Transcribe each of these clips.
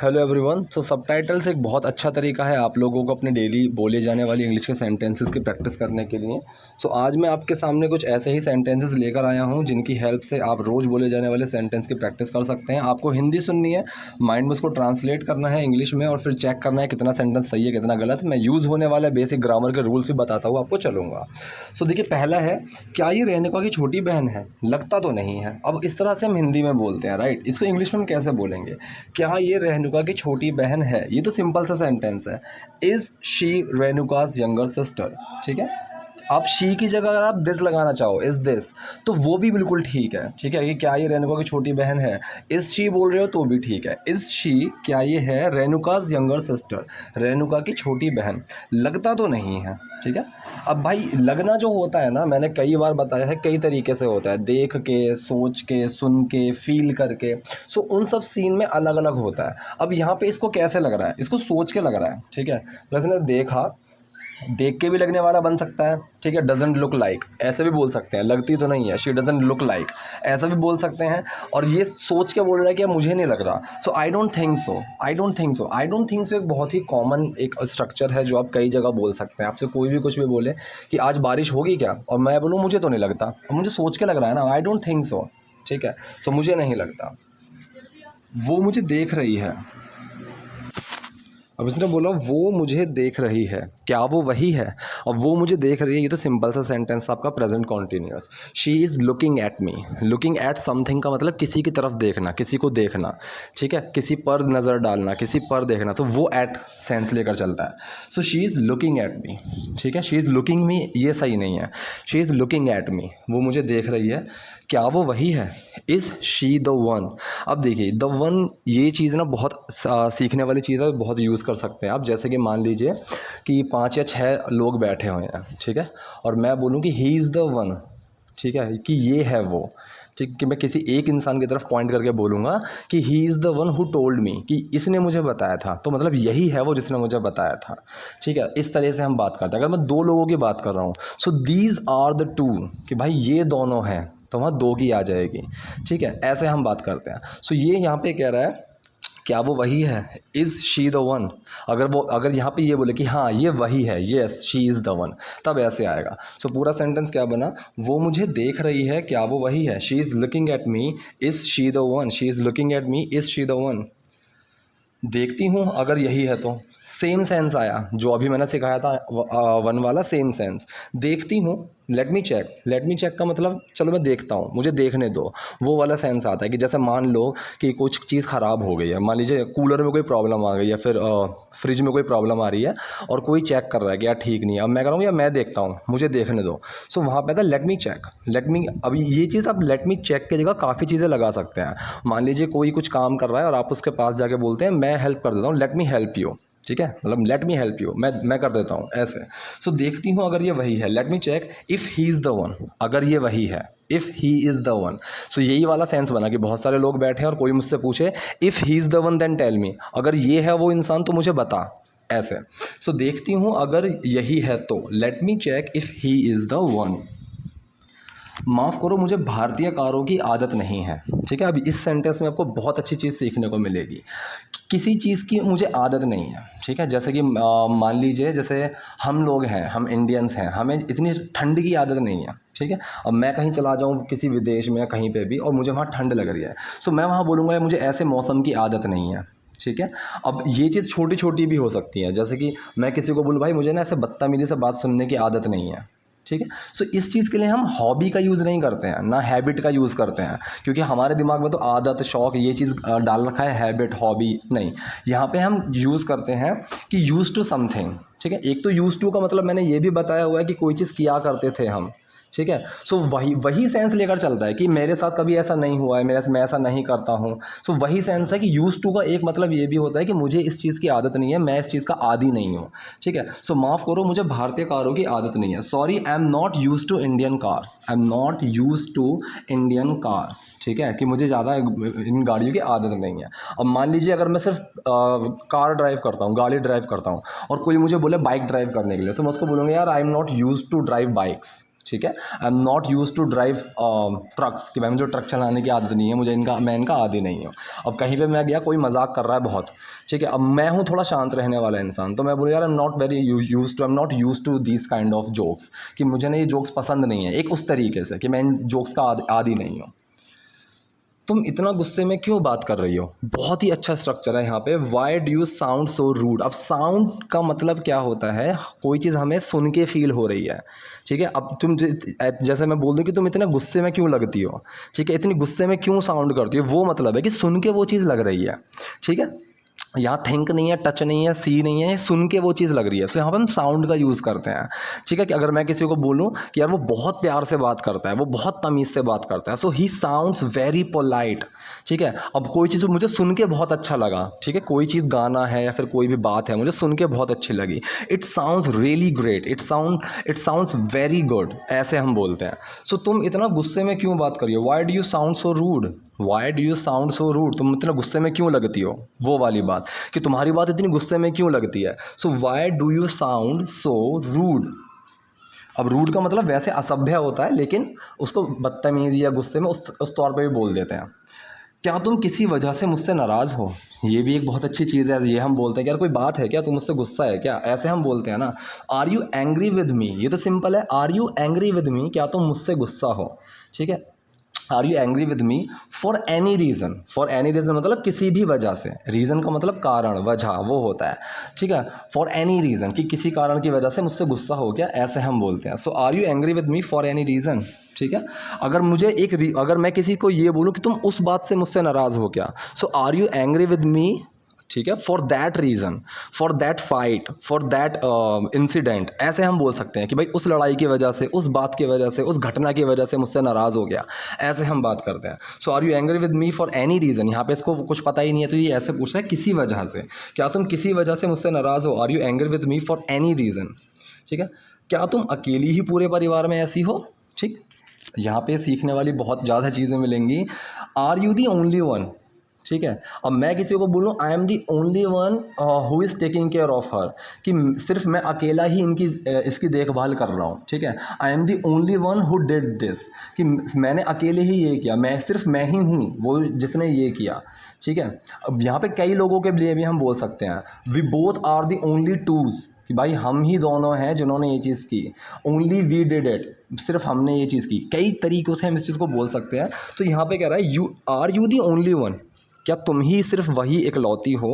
Hello everyone. तो subtitles एक बहुत अच्छा तरीका है आप लोगों को अपने डेली बोले जाने वाली इंग्लिश के सेंटेंसेस की प्रैक्टिस करने के लिए। आज मैं आपके सामने कुछ ऐसे ही सेंटेंसेस लेकर आया हूं जिनकी हेल्प से आप रोज़ बोले जाने वाले सेंटेंस की प्रैक्टिस कर सकते हैं। आपको हिंदी सुननी है, माइंड में उसको ट्रांसलेट करना है इंग्लिश में और फिर चेक करना है कितना सेंटेंस सही है कितना गलत। मैं यूज़ होने वाले बेसिक ग्रामर के रूल्स भी बताता हुआ आपको चलूँगा। देखिए, पहला है, क्या ये रेणुका की छोटी बहन है? लगता तो नहीं है। अब इस तरह से हम हिंदी में बोलते हैं, राइट। इसको इंग्लिश में हम कैसे बोलेंगे? क्या ये रेणुका की छोटी बहन है? ये तो सिंपल सा सेंटेंस है, इज़ शी रेणुकाज यंगर सिस्टर। ठीक है। आप शी की जगह अगर आप दिस लगाना चाहो, इज़ दिस, तो वो भी बिल्कुल ठीक है। ठीक है, कि क्या ये रेणुका की छोटी बहन है, इज़ शी बोल रहे हो तो भी ठीक है। इज़ शी, क्या ये है रेणुकाज यंगर सिस्टर, रेणुका की छोटी बहन? लगता तो नहीं है। ठीक है। अब भाई, लगना जो होता है ना, मैंने कई बार बताया है, कई तरीके से होता है, देख के, सोच के, सुन के, फील करके। उन सब सीन में अलग अलग होता है। अब यहाँ पे इसको कैसे लग रहा है? इसको सोच के लग रहा है। ठीक है, जैसे ने देखा, देख के भी लगने वाला बन सकता है। ठीक है, डजंट लुक लाइक, ऐसे भी बोल सकते हैं। लगती तो नहीं है, शी डजंट लुक लाइक, ऐसा भी बोल सकते हैं। और ये सोच के बोल रहा है कि मुझे नहीं लग रहा, so I don't think so, I don't think so, I don't think so एक बहुत ही कॉमन एक स्ट्रक्चर है जो आप कई जगह बोल सकते हैं। आपसे कोई भी कुछ भी बोले कि आज बारिश होगी क्या, और मैं बोलूँ मुझे तो नहीं लगता, और मुझे सोच के लग रहा है ना, आई डोंट थिंक सो। ठीक है, मुझे नहीं लगता। वो मुझे देख रही है। अब इसने बोला वो मुझे देख रही है, क्या वो वही है? अब वो मुझे देख रही है, ये तो सिंपल सा सेंटेंस आपका present continuous. She is looking at me. Looking at something का मतलब किसी की तरफ देखना, किसी को देखना। ठीक है, किसी पर नज़र डालना, किसी पर देखना, तो वो एट सेंस लेकर चलता है। She is looking at me. ठीक है, शी इज़ लुकिंग मी ये सही नहीं है, she is looking at me. वो मुझे देख रही है, क्या वो वही है? Is she the one? अब देखिए, द वन ये चीज़ ना बहुत सीखने वाली चीज़ है, बहुत यूज़ कर सकते हैं आप। जैसे कि मान लीजिए कि 5 या 6 लोग बैठे हुए हैं, ठीक है, और मैं बोलूँ कि ही इज़ द वन। ठीक है, कि ये है वो। ठीक, कि मैं किसी एक इंसान की तरफ पॉइंट करके बोलूँगा कि ही is the one who told me, कि इसने मुझे बताया था, तो मतलब यही है वो जिसने मुझे बताया था। ठीक है, इस तरह से हम बात करते हैं। अगर मैं 2 लोगों की बात कर रहा हूँ, दीज आर द टू, कि भाई ये दोनों हैं, तो वहाँ 2 की आ जाएगी। ठीक है, ऐसे हम बात करते हैं। ये यहाँ पे कह रहा है, क्या वो वही है? Is she the one? अगर यहाँ पे ये बोले कि हाँ ये वही है, yes she is the one, तब ऐसे आएगा। पूरा सेंटेंस क्या बना? वो मुझे देख रही है, क्या वो वही है? She is looking at me, is she the one? She is looking at me, is she the one? देखती हूँ, अगर यही है तो सेम सेंस आया जो अभी मैंने सिखाया था, वन वाला सेम सेंस। देखती हूँ, let me check. Let me check का मतलब चलो मैं देखता हूँ, मुझे देखने दो, वो वाला सेंस आता है। कि जैसे मान लो कि कुछ चीज़ ख़राब हो गई है, मान लीजिए कूलर में कोई प्रॉब्लम आ गई है, फिर फ्रिज में कोई प्रॉब्लम आ रही है, और कोई चेक कर रहा है कि यार ठीक नहीं है। अब मैं कह रहा हूँ यार मैं देखता हूँ, मुझे देखने दो। वहाँ पे था let me check, let me. अभी ये चीज़ आप लेट मी चेक की जगह काफ़ी चीज़ें लगा सकते हैं। मान लीजिए कोई कुछ काम कर रहा है और आप उसके पास जाके बोलते हैं मैं हेल्प कर देता हूँ, लेट मी हेल्प यू। ठीक है, मतलब लेट मी हेल्प यू, मैं कर देता हूँ ऐसे। देखती हूँ, अगर ये वही है, let me check if he is the one, अगर ये वही है, if he is the one. यही वाला सेंस बना कि बहुत सारे लोग बैठे हैं और कोई मुझसे पूछे if he is the one then tell me, अगर ये है वो इंसान तो मुझे बता, ऐसे। देखती हूँ, अगर यही है तो, let me check if he is the one. माफ़ करो, मुझे भारतीय कारों की आदत नहीं है। ठीक है, अभी इस सेंटेंस में आपको बहुत अच्छी चीज़ सीखने को मिलेगी। किसी चीज़ की मुझे आदत नहीं है। ठीक है, जैसे कि मान लीजिए जैसे हम लोग हैं, हम इंडियंस हैं, हमें इतनी ठंड की आदत नहीं है। ठीक है, अब मैं कहीं चला जाऊँ किसी विदेश में या कहीं पे भी, और मुझे वहाँ ठंड लग रही है, मैं वहाँ बोलूँगा मुझे ऐसे मौसम की आदत नहीं है। ठीक है, अब ये चीज़ छोटी छोटी भी हो सकती है, जैसे कि मैं किसी को बोलूँ भाई मुझे ना ऐसे बदतमीज़ी से बात सुनने की आदत नहीं है। ठीक है, इस चीज़ के लिए हम हॉबी का यूज़ नहीं करते हैं, ना हैबिट का यूज़ करते हैं, क्योंकि हमारे दिमाग में तो आदत, शौक, ये चीज़ डाल रखा है, हैबिट, हॉबी नहीं। यहाँ पे हम यूज़ करते हैं कि यूज़ टू समथिंग। ठीक है, एक तो यूज़ टू का मतलब मैंने ये भी बताया हुआ है कि कोई चीज़ किया करते थे हम। ठीक है, वही सेंस लेकर चलता है कि मेरे साथ कभी ऐसा नहीं हुआ है, मैं ऐसा नहीं करता हूँ। वही सेंस है कि यूज़ टू का एक मतलब ये भी होता है कि मुझे इस चीज़ की आदत नहीं है, मैं इस चीज़ का आदी नहीं हूँ। ठीक है, माफ़ करो, मुझे भारतीय कारों की आदत नहीं है। Sorry, I am not use to Indian cars, I am not use to Indian cars. ठीक है, कि मुझे ज़्यादा इन गाड़ियों की आदत नहीं है। अब मान लीजिए अगर मैं सिर्फ कार ड्राइव करता हूँ, गाड़ी ड्राइव करता हूँ, और कोई मुझे बोले बाइक ड्राइव करने के लिए, तो मैं उसको बोलूँगा यार I am not use to drive bikes. ठीक है। I am not use to drive trucks, कि भाई मुझे ट्रक चलाने की आदत नहीं है, मुझे मैं इनका आदी नहीं हूँ। अब कहीं पे मैं गया, कोई मजाक कर रहा है बहुत, ठीक है, अब मैं हूँ थोड़ा शांत रहने वाला इंसान, तो मैं बोलूँ यार I am not use to this kind of jokes, कि मुझे ना ये जोक्स पसंद नहीं है, एक उस तरीके से कि मैं इन जोक्स का आदी नहीं हूँ। तुम इतना गुस्से में क्यों बात कर रही हो? बहुत ही अच्छा स्ट्रक्चर है यहाँ पे। Why do you sound so rude? अब साउंड का मतलब क्या होता है? कोई चीज़ हमें सुन के फील हो रही है, ठीक है। अब तुम जैसे मैं बोल दूँ कि तुम इतने गुस्से में क्यों लगती हो, ठीक है, इतनी गुस्से में क्यों साउंड करती हो, वो मतलब है कि सुन के वो चीज़ लग रही है, ठीक है। यहाँ थिंक नहीं है, टच नहीं है, सी नहीं है, सुन के वो चीज़ लग रही है। सो यहाँ पर हम साउंड का यूज़ करते हैं, ठीक है। कि अगर मैं किसी को बोलूँ कि यार वो बहुत प्यार से बात करता है, वो बहुत तमीज़ से बात करता है, सो ही साउंड्स वेरी पोलाइट, ठीक है। अब कोई चीज़ मुझे सुन के बहुत अच्छा लगा, ठीक है, कोई चीज़ गाना है या फिर कोई भी बात है मुझे सुन के बहुत अच्छी लगी, it sounds really great, it sounds very good, ऐसे हम बोलते हैं। सो तुम इतना गुस्से में क्यों बात कर रही हो? Why do you sound so rude? Why do you sound so rude? तुम इतना गुस्से में क्यों लगती हो, वो वाली बात, कि तुम्हारी बात इतनी गुस्से में क्यों लगती है। So why do you sound so rude? अब रूड का मतलब वैसे असभ्य होता है, लेकिन उसको बदतमीजी या गुस्से में उस तौर पे भी बोल देते हैं। क्या तुम किसी वजह से मुझसे नाराज़ हो? ये भी एक बहुत अच्छी चीज़ है। ये हम बोलते हैं कि यार कोई बात है क्या, तुम मुझसे गुस्सा है क्या, ऐसे हम बोलते हैं ना। Are you angry with me? ये तो सिंपल है, are you angry with me, क्या तुम मुझसे गुस्सा हो, ठीक है। Are you angry with me for any reason? For any reason मतलब किसी भी वजह से, रीज़न का मतलब कारण, वजह वो होता है, ठीक है। फॉर एनी रीज़न, कि किसी कारण की वजह से मुझसे गुस्सा हो गया, ऐसे हम बोलते हैं। So are you angry with me for any reason, ठीक है। अगर मैं किसी को ये बोलूँ कि तुम उस बात से मुझसे नाराज़ हो क्या, so are you angry with me, ठीक है, for that reason, for that fight, for that incident, ऐसे हम बोल सकते हैं कि भाई उस लड़ाई की वजह से, उस बात की वजह से, उस घटना की वजह से मुझसे नाराज़ हो गया, ऐसे हम बात करते हैं। So are you angry with me for any reason, यहाँ पे इसको कुछ पता ही नहीं है तो ये ऐसे पूछ रहा है किसी वजह से, क्या तुम किसी वजह से मुझसे नाराज़ हो? Are you angry with me for any reason, ठीक है। क्या तुम अकेली ही पूरे परिवार में ऐसी हो? ठीक, यहाँ पे सीखने वाली बहुत ज़्यादा चीज़ें मिलेंगी। Are you the only one? ठीक है। अब मैं किसी को बोलूँ I am the only one who is taking care of her, कि सिर्फ मैं अकेला ही इसकी देखभाल कर रहा हूँ, ठीक है। I am the only one who did this, कि मैंने अकेले ही ये किया, सिर्फ मैं ही हूँ वो जिसने ये किया, ठीक है। अब यहाँ पे कई लोगों के लिए भी हम बोल सकते हैं we both are the only twos, कि भाई हम ही दोनों हैं जिन्होंने ये चीज़ की, ओनली वी डिड इट, सिर्फ हमने ये चीज़ की। कई तरीक़ों से हम इस चीज़ को बोल सकते हैं। तो यहाँ पे कह रहा है यू दी ओनली वन, क्या तुम ही सिर्फ वही इकलौती हो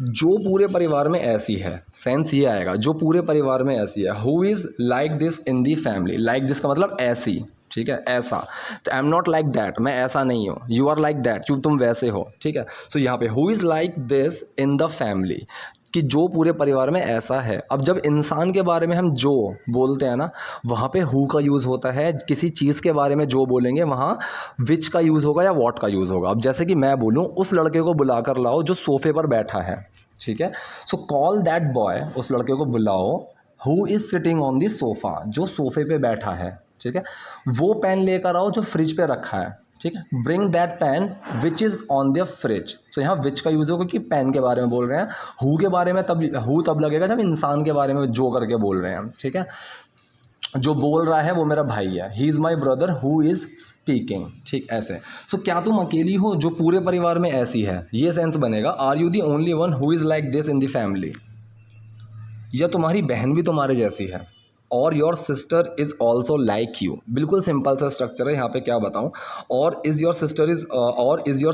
जो पूरे परिवार में ऐसी है। सेंस ये आएगा जो पूरे परिवार में ऐसी है। Who is like this in the family? Like this का मतलब ऐसी, ठीक है, ऐसा। तो आई एम नॉट लाइक दैट, मैं ऐसा नहीं हूँ। यू आर लाइक दैट, क्यों तुम वैसे हो, ठीक है। सो यहाँ पे who is like this in the family, कि जो पूरे परिवार में ऐसा है। अब जब इंसान के बारे में हम जो बोलते हैं ना, वहाँ पे हु का यूज़ होता है। किसी चीज़ के बारे में जो बोलेंगे वहाँ विच का यूज़ होगा या वॉट का यूज़ होगा। अब जैसे कि मैं बोलूँ उस लड़के को बुला कर लाओ जो सोफ़े पर बैठा है, ठीक है। सो कॉल दैट बॉय, उस लड़के को बुलाओ who is sitting on the sofa, जो सोफ़े पे बैठा है, ठीक है। वो पेन लेकर आओ जो फ्रिज पे रखा है, ठीक है। Bring that pen which is on the fridge. So यहाँ विच का यूज़ होगा कि पेन के बारे में बोल रहे हैं। हु के बारे में तब लगेगा जब इंसान के बारे में जो करके बोल रहे हैं, ठीक है। जो बोल रहा है वो मेरा भाई है, he is my brother who is speaking, ठीक, ऐसे। सो क्या तुम अकेली हो जो पूरे परिवार में ऐसी है, ये सेंस बनेगा। Are you the only one who is like this in the family? या तुम्हारी बहन भी तुम्हारे जैसी है? और your sister is also like you. बिल्कुल सिंपल सा स्ट्रक्चर है, यहाँ पे क्या बताऊँ। और is your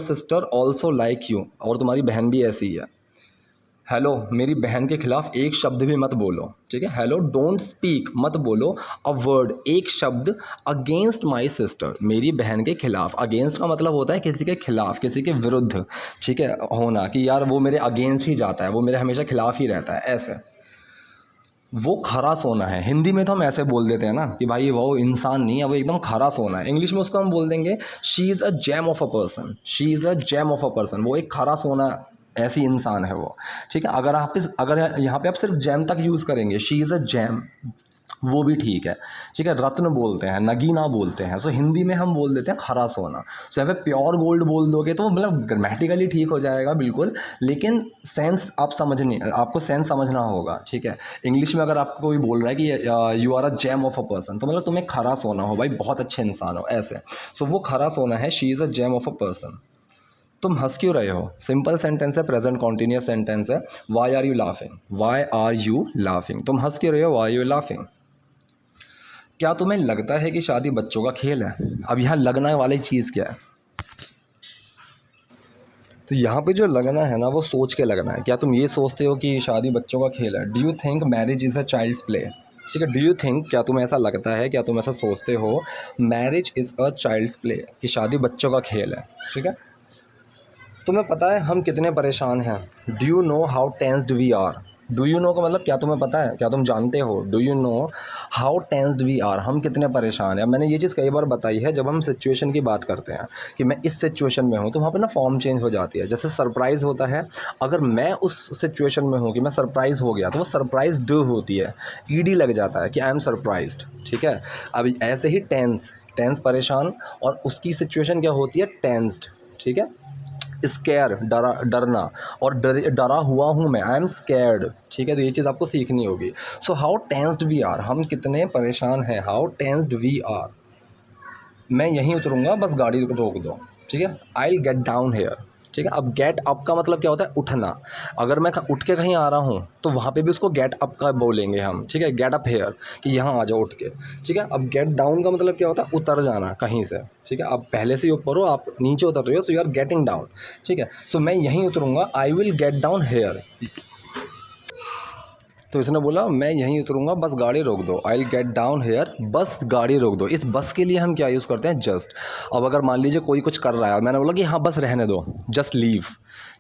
sister also like you, और तुम्हारी बहन भी ऐसी है। हेलो, मेरी बहन के खिलाफ एक शब्द भी मत बोलो, ठीक है। हेलो, डोंट स्पीक, मत बोलो अ वर्ड, एक शब्द, अगेंस्ट माई सिस्टर, मेरी बहन के खिलाफ। अगेंस्ट का मतलब होता है किसी के खिलाफ, किसी के विरुद्ध, ठीक है, होना, कि यार वो मेरे अगेंस्ट ही जाता है, वो मेरे हमेशा खिलाफ ही रहता है, ऐसे। वो खरा सोना है। हिंदी में तो हम ऐसे बोल देते हैं ना कि भाई वो इंसान नहीं है, वो एकदम खरा सोना है। इंग्लिश में उसको हम बोल देंगे she is a gem of a person, she is a gem of a person, वो एक खरा सोना ऐसी इंसान है वो, ठीक है। अगर यहाँ पे आप सिर्फ जेम तक यूज़ करेंगे, शी इज़ अ जेम, वो भी ठीक है, ठीक है। रत्न बोलते हैं, नगीना बोलते हैं, सो हिंदी में हम बोल देते हैं खरा सोना। सो यहाँ पे प्योर गोल्ड बोल दोगे तो मतलब ग्रामेटिकली ठीक हो जाएगा बिल्कुल, लेकिन सेंस आप समझने, आपको सेंस समझना होगा, ठीक है। इंग्लिश में अगर आपको कोई बोल रहा है कि you are a gem of a person, तो मतलब तुम्हें खरा सोना हो भाई, बहुत अच्छे इंसान हो ऐसे। सो वो खरा सोना है, she is a gem of a person. तुम हंस क्यों रहे हो, सिंपल सेंटेंस है, प्रेजेंट कॉन्टिन्यूस सेंटेंस है। Why are you laughing, why are you laughing, तुम हंस क्यों रहे हो, वाई यू लाफिंग। क्या तुम्हें लगता है कि शादी बच्चों का खेल है। अब यहाँ लगना वाली चीज़ क्या है, तो यहाँ पे जो लगना है ना वो सोच के लगना है। क्या तुम ये सोचते हो कि शादी बच्चों का खेल है, do you think marriage is a child's play, ठीक है। डू यू थिंक, क्या तुम्हें ऐसा लगता है, क्या तुम ऐसा सोचते हो, marriage is a child's play, कि शादी बच्चों का खेल है, ठीक है। तुम्हें पता है हम कितने परेशान हैं, do you know how tensed we are. Do you know का मतलब क्या तुम्हें पता है, क्या तुम जानते हो, do you know how tensed we are, हम कितने परेशान हैं। मैंने ये चीज़ कई बार बताई है, जब हम सिचुएशन की बात करते हैं कि मैं इस सिचुएशन में हूँ, तो वहाँ पे ना फॉर्म चेंज हो जाती है। जैसे सरप्राइज़ होता है, अगर मैं उस सिचुएशन में हूँ कि मैं सरप्राइज़ हो गया, तो वो सरप्राइज्ड होती है, ईडी लग जाता है कि आई एम सरप्राइज्ड, ठीक है। अब ऐसे ही टेंस, टेंस परेशान, और उसकी सिचुएशन क्या होती है, टेंस्ड, ठीक है। स्केयर, डरा, डरना, और डरा हुआ हूँ मैं, आई एम स्केर्ड, ठीक है। तो ये चीज़ आपको सीखनी होगी। So how tensed we are, हम कितने परेशान हैं, हाउ टेंस्ड वी आर। मैं यहीं उतरूँगा, बस गाड़ी रोक दो, ठीक है। आई विल गेट डाउन हेयर, ठीक है। अब गेट अप का मतलब क्या होता है, उठना। अगर मैं उठ के कहीं आ रहा हूँ तो वहाँ पे भी उसको गेट अप का बोलेंगे हम, ठीक है, गेट अप हेयर, कि यहाँ आ जाओ उठ के, ठीक है। अब गेट डाउन का मतलब क्या होता है, उतर जाना कहीं से, ठीक है। अब पहले से ही ऊपर हो, आप नीचे उतर रहे हो, so you are getting down, ठीक है। सो मैं यहीं उतरूँगा, I will get down here. तो इसने बोला मैं यहीं उतरूँगा, बस गाड़ी रोक दो, आई विल गेट डाउन हेयर, बस गाड़ी रोक दो। इस बस के लिए हम क्या यूज़ करते हैं, जस्ट। अब अगर मान लीजिए कोई कुछ कर रहा है और मैंने बोला कि हाँ बस रहने दो, जस्ट लीव,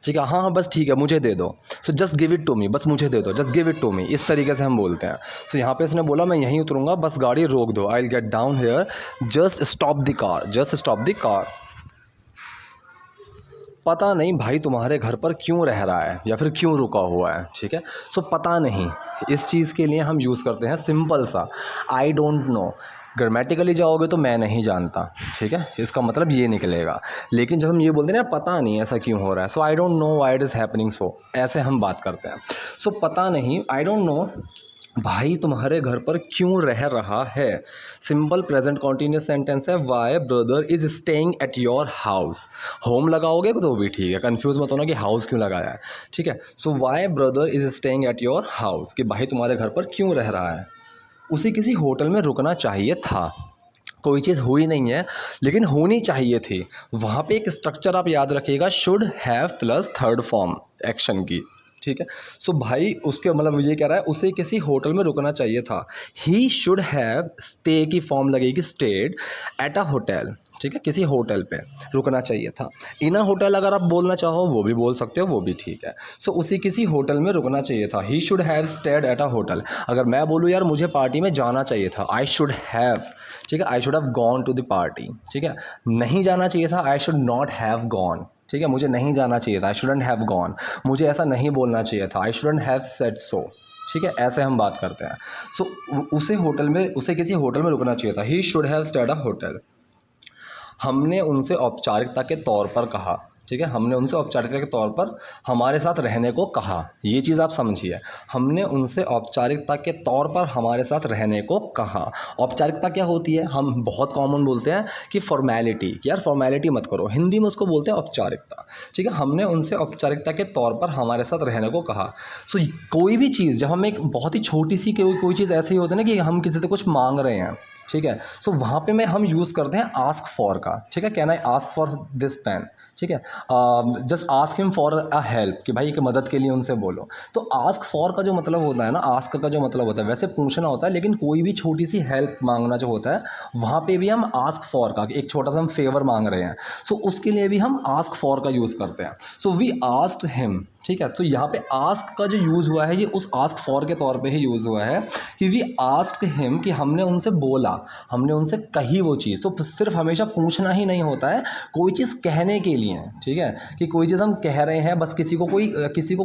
ठीक है, हाँ हाँ बस ठीक है मुझे दे दो, so just give it to me, बस मुझे दे दो, just give it to me, इस तरीके से हम बोलते हैं। सो यहाँ पे इसने बोला मैं यहीं उतरूँगा, बस गाड़ी रोक दो, आई will get down hair, just stop the car, just stop the car. पता नहीं भाई तुम्हारे घर पर क्यों रह रहा है या फिर क्यों रुका हुआ है, ठीक है। सो पता नहीं, इस चीज़ के लिए हम यूज़ करते हैं सिंपल सा आई डोंट नो। ग्रामेटिकली जाओगे तो मैं नहीं जानता, ठीक है, इसका मतलब ये निकलेगा। लेकिन जब हम ये बोलते हैं ना पता नहीं ऐसा क्यों हो रहा है, so I don't know why it is happening, so ऐसे हम बात करते हैं। सो पता नहीं, आई डोंट नो भाई तुम्हारे घर पर क्यों रह रहा है, सिंपल प्रेजेंट कॉन्टिन्यूस सेंटेंस है। Why brother is staying at your house, home लगाओगे तो भी ठीक है, कंफ्यूज मत होना कि हाउस क्यों लगाया है, ठीक है। So why brother is staying at your house, कि भाई तुम्हारे घर पर क्यों रह रहा है। उसे किसी होटल में रुकना चाहिए था, कोई चीज़ हुई नहीं है लेकिन होनी चाहिए थी। वहाँ पे एक स्ट्रक्चर आप याद रखिएगा, should have plus third form action की, ठीक है। सो भाई उसके मतलब ये कह रहा है उसे किसी होटल में रुकना चाहिए था, ही शुड हैव, स्टे की फॉर्म लगेगी स्टेड एट अ होटल, ठीक है, किसी होटल पे रुकना चाहिए था। इन अ होटल अगर आप बोलना चाहो वो भी बोल सकते हो, वो भी ठीक है। सो उसे किसी होटल में रुकना चाहिए था, he should have stayed at a hotel. अगर मैं बोलूँ यार मुझे पार्टी में जाना चाहिए था, आई शुड हैव, ठीक है, I should have gone to the party, ठीक है। नहीं जाना चाहिए था, I should not have gone, ठीक है, मुझे नहीं जाना चाहिए था, आई शुडंट हैव गॉन, मुझे ऐसा नहीं बोलना चाहिए था, I shouldn't have said so, ठीक है, ऐसे हम बात करते हैं। सो उसे होटल में, उसे किसी होटल में रुकना चाहिए था, he should have stayed a hotel. हमने उनसे औपचारिकता के तौर पर कहा, ठीक है, हमने उनसे औपचारिकता के तौर पर हमारे साथ रहने को कहा, ये चीज़ आप समझिए। हमने उनसे औपचारिकता के तौर पर हमारे साथ रहने को कहा। औपचारिकता क्या होती है, हम बहुत कॉमन बोलते हैं कि फॉर्मेलिटी, कि यार फॉर्मेलिटी मत करो, हिंदी में उसको बोलते हैं औपचारिकता, ठीक है। हमने उनसे औपचारिकता के तौर पर हमारे साथ रहने को कहा। सो कोई भी चीज़ जब हम एक बहुत ही छोटी सी कोई चीज़ ऐसी होती है ना कि हम किसी से कुछ मांग रहे हैं, ठीक है, सो वहाँ पे हम यूज़ करते हैं आस्क फॉर का, ठीक है, can I ask for this pen, ठीक है, just ask him for a help, कि भाई एक मदद के लिए उनसे बोलो। तो आस्क फॉर का जो मतलब होता है ना, आस्क का जो मतलब होता है वैसे पूछना होता है, लेकिन कोई भी छोटी सी हेल्प मांगना जो होता है वहाँ पे भी हम आस्क फॉर का, एक छोटा सा हम फेवर मांग रहे हैं, सो उसके लिए भी हम आस्क फॉर का यूज़ करते हैं। सो वी आस्क्ड हिम, ठीक है। तो यहाँ पे आस्क का जो यूज़ हुआ है ये उस आस्क फॉर के तौर पे ही यूज़ हुआ है, कि वी आस्क्ड हिम, कि हमने उनसे बोला, हमने उनसे कही वो चीज़। तो सिर्फ हमेशा पूछना ही नहीं होता है, कोई चीज़ कहने के लिए, ठीक है, कि कोई चीज़ हम कह रहे हैं, बस किसी को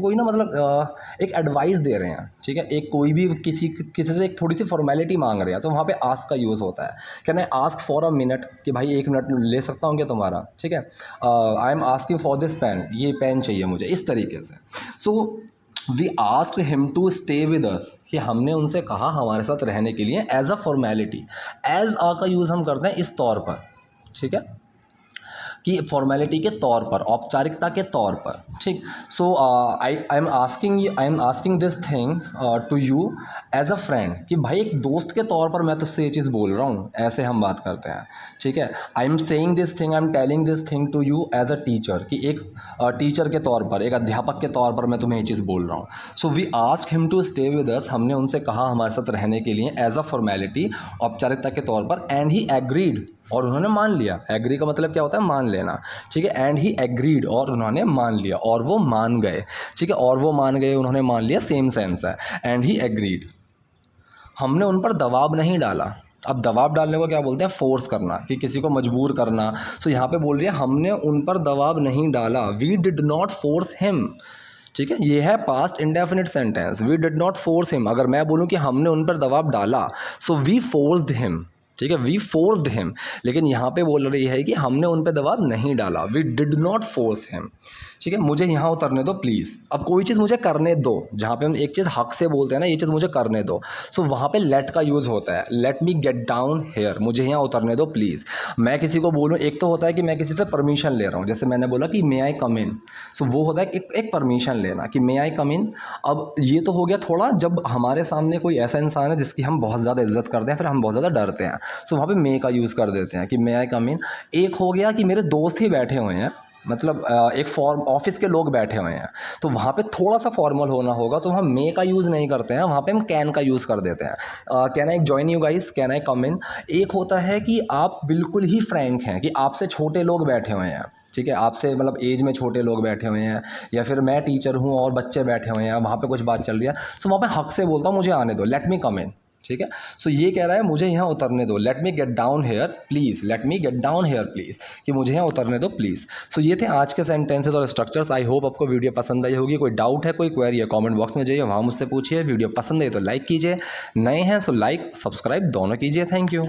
कोई ना मतलब एक एडवाइस दे रहे हैं, ठीक है, एक कोई भी किसी से एक थोड़ी सी फॉर्मेलिटी मांग रहे हैं, तो वहाँ पे आस्क का यूज़ होता है। Can I ask for a minute, कि भाई 1 मिनट ले सकता हूँ क्या तुम्हारा, ठीक है, I am asking for this pen, ये पेन चाहिए मुझे, इस तरीके से। So we asked him to stay with us, कि हमने उनसे कहा हमारे साथ रहने के लिए, as a formality. As a का यूज़ हम करते हैं इस तौर पर, ठीक है, कि फॉर्मेलिटी के तौर पर, औपचारिकता के तौर पर, ठीक। So I am asking this thing to you as a friend, कि भाई एक दोस्त के तौर पर मैं तुझसे ये चीज़ बोल रहा हूँ, ऐसे हम बात करते हैं, ठीक है। I am saying this thing, I am telling this thing to you as a teacher, कि एक टीचर के तौर पर, एक अध्यापक के तौर पर मैं तुम्हें ये चीज़ बोल रहा हूँ। So we ask him to stay with us, हमने उनसे कहा हमारे साथ रहने के लिए, एज अ फॉर्मेलिटी, औपचारिकता के तौर पर, एंड ही एग्रीड, और उन्होंने मान लिया। एग्री का मतलब क्या होता है, मान लेना, ठीक है। एंड ही एग्रीड, और उन्होंने मान लिया, और वो मान गए, ठीक है, और वो मान गए, उन्होंने मान लिया, सेम सेंस है। एंड ही एग्रीड, हमने उन पर दबाव नहीं डाला। अब दबाव डालने को क्या बोलते हैं, फोर्स करना, कि किसी को मजबूर करना। सो यहाँ पे बोल रही है हमने उन पर दबाव नहीं डाला, we did not force him, ठीक है, ये है past indefinite sentence, we did not force him. अगर मैं बोलूँ कि हमने उन पर दबाव डाला, सो वी फोर्स्ड हिम, ठीक है, वी फोर्स्ड हिम। लेकिन यहाँ पे बोल रही है कि हमने उन पे दबाव नहीं डाला, we did not force him, ठीक है। मुझे यहाँ उतरने दो प्लीज़। अब कोई चीज़ मुझे करने दो, जहाँ पे हम एक चीज़ हक से बोलते हैं ना, ये चीज़ मुझे करने दो, सो वहाँ पे लेट का यूज़ होता है, लेट मी गेट डाउन हेयर, मुझे यहाँ उतरने दो प्लीज़। मैं किसी को बोलूँ, एक तो होता है कि मैं किसी से परमिशन ले रहा हूँ, जैसे मैंने बोला कि मे आई कम इन, सो वो होता है एक परमिशन लेना, कि मे आई कम इन। अब ये तो हो गया थोड़ा, जब हमारे सामने कोई ऐसा इंसान है जिसकी हम बहुत ज़्यादा इज्जत करते हैं, फिर हम बहुत ज़्यादा डरते हैं, सो वहाँ पे मे का यूज़ कर देते हैं, कि मे आई कम इन। एक हो गया कि मेरे दोस्त ही बैठे हुए हैं, मतलब एक फॉर्म, ऑफिस के लोग बैठे हुए हैं, तो वहाँ पे थोड़ा सा फॉर्मल होना होगा, तो हम मे का यूज़ नहीं करते हैं, वहाँ पे हम कैन का यूज़ कर देते हैं। Can I join you guys, can I come in. एक होता है कि आप बिल्कुल ही फ्रैंक हैं, कि आपसे छोटे लोग बैठे हुए हैं, ठीक है, आपसे मतलब एज में छोटे लोग बैठे हुए हैं, या फिर मैं टीचर हूँ और बच्चे बैठे हुए हैं, वहाँ पे कुछ बात चल रही है, सो वहाँ पे हक से बोलता हूँ मुझे आने दो, लेट मी कम इन, ठीक है। सो ये कह रहा है मुझे यहाँ उतरने दो, let me gate down hair please, let me gate down hair please, कि मुझे यहाँ उतरने दो प्लीज़। सो ये थे आज के सेंटेंसेस और स्ट्रक्चर्स। आई होप आपको वीडियो पसंद आई होगी। कोई डाउट है, कोई क्वेरी है, कमेंट बॉक्स में जाइए, वहाँ मुझसे पूछिए। वीडियो पसंद आई तो लाइक कीजिए, नए हैं सो लाइक सब्सक्राइब दोनों कीजिए। Thank you.